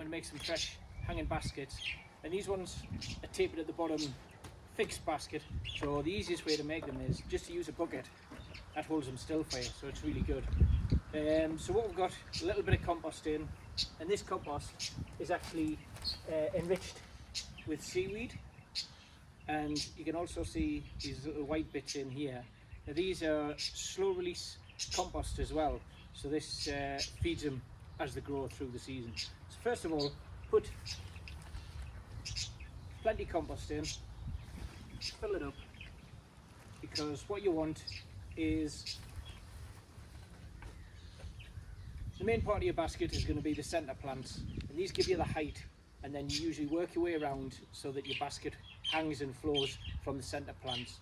going to make some fresh hanging baskets, and these ones are tapered at the bottom, fixed basket. So the easiest way to make them is just to use a bucket that holds them still for you, so it's really good. So what we've got, a little bit of compost in, and this compost is actually enriched with seaweed, and you can also see these little white bits in here. Now these are slow release compost as well, so this feeds them as they grow through the season. So first of all, put plenty of compost in, fill it up, because what you want is the main part of your basket is going to be the centre plants, and these give you the height, and then you usually work your way around so that your basket hangs and flows from the centre plants.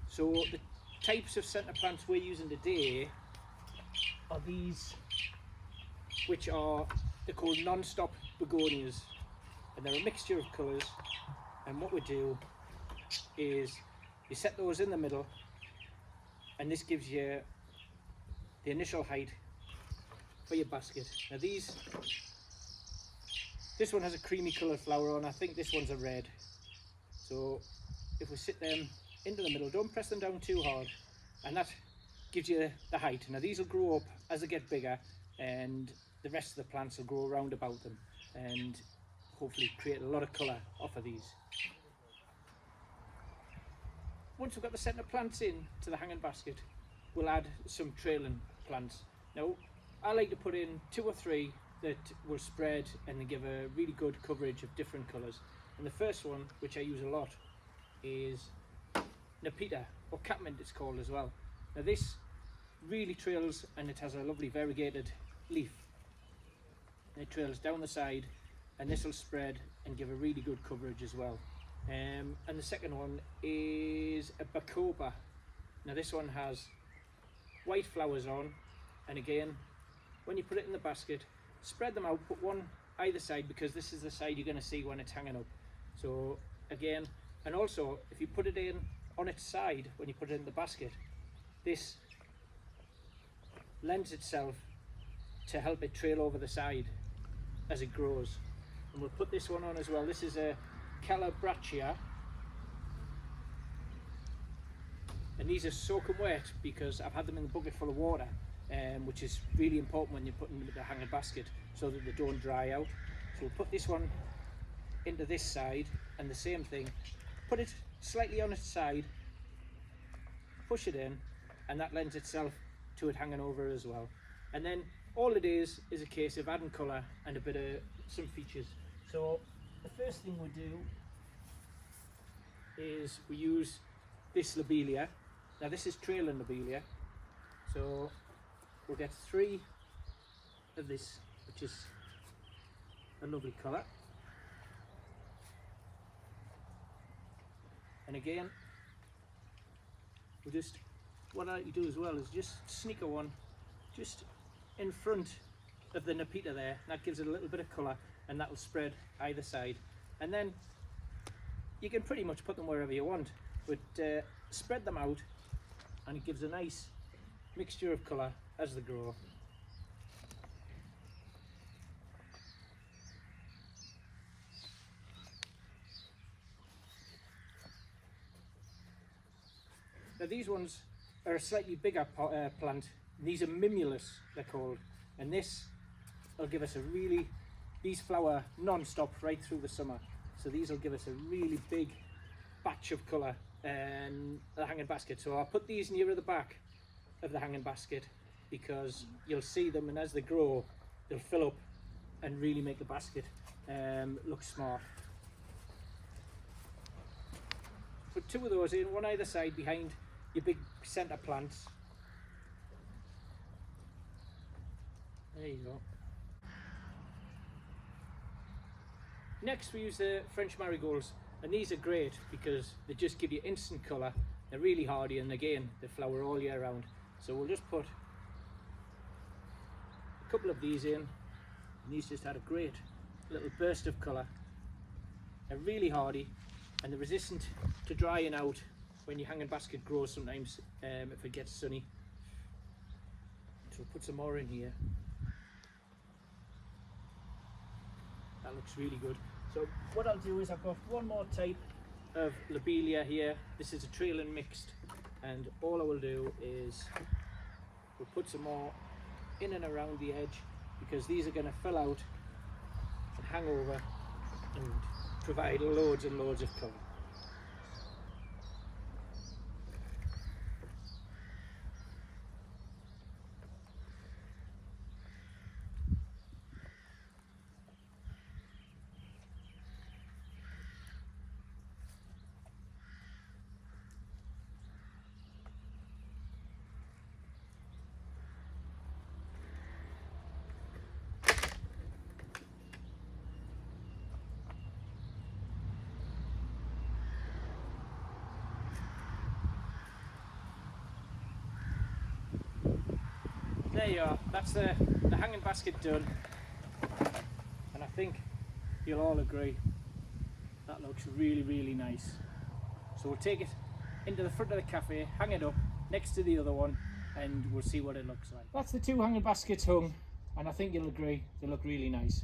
So the types of centre plants we're using today are these, which are, they're called non-stop begonias, and they're a mixture of colours. And what we do is you set those in the middle, and this gives you the initial height for your basket. Now this one has a creamy coloured flower on. I think this one's a red. So if we sit them into the middle, don't press them down too hard, and that gives you the height. Now these will grow up as they get bigger, and the rest of the plants will grow around about them, and hopefully create a lot of colour off of these. Once we've got the centre plants in to the hanging basket, we'll add some trailing plants. Now I like to put in 2 or 3 that will spread and they give a really good coverage of different colours. And the first one, which I use a lot, is Nepeta, or catmint it's called as well. Now this really trails, and it has a lovely variegated leaf. And it trails down the side, and this will spread and give a really good coverage as well. And the second one is a bacopa. Now this one has white flowers on, and again, when you put it in the basket, spread them out, put one either side, because this is the side you're going to see when it's hanging up. So again, and also if you put it in on its side when you put it in the basket, this lends itself to help it trail over the side as it grows. And we'll put this one on as well. This is a Calabia, and these are soaking wet because I've had them in the bucket full of water, which is really important when you're putting them in the hanging basket so that they don't dry out. So we'll put this one into this side, and the same thing, put it slightly on its side, push it in, and that lends itself to it hanging over as well. And then all it is a case of adding colour and a bit of some features. So the first thing we do is we use this lobelia. Now this is trailing lobelia, so we'll get 3 of this, which is a lovely colour. And again, we just, what I like to do as well is just sneak a one just in front of the Nepeta there. That gives it a little bit of colour, and that will spread either side. And then you can pretty much put them wherever you want, but spread them out, and it gives a nice mixture of colour as they grow. Now these ones are a slightly bigger plant. These are Mimulus, they're called, and this will give us a really, these flower non-stop right through the summer, so these will give us a really big batch of colour in the hanging basket. So I'll put these nearer the back of the hanging basket because you'll see them, and as they grow they'll fill up and really make the basket look smart. Put 2 of those in, one either side behind your big centre plants. There you go. Next we use the French marigolds, and these are great because they just give you instant colour. They're really hardy, and again they flower all year round. So we'll just put a couple of these in, and these just had a great little burst of colour. They're really hardy, and they're resistant to drying out when your hanging basket grows sometimes if it gets sunny. So we'll put some more in here. that looks really good. So what I'll do is I've got one more type of lobelia here. This is a trailing mixed, and all I will do is we'll put some more in and around the edge, because these are going to fill out and hang over and provide loads and loads of cover. There you are, that's the hanging basket done, and I think you'll all agree that looks really nice. So we'll take it into the front of the cafe, hang it up next to the other one, and we'll see what it looks like. That's the two hanging baskets hung, and I think you'll agree they look really nice.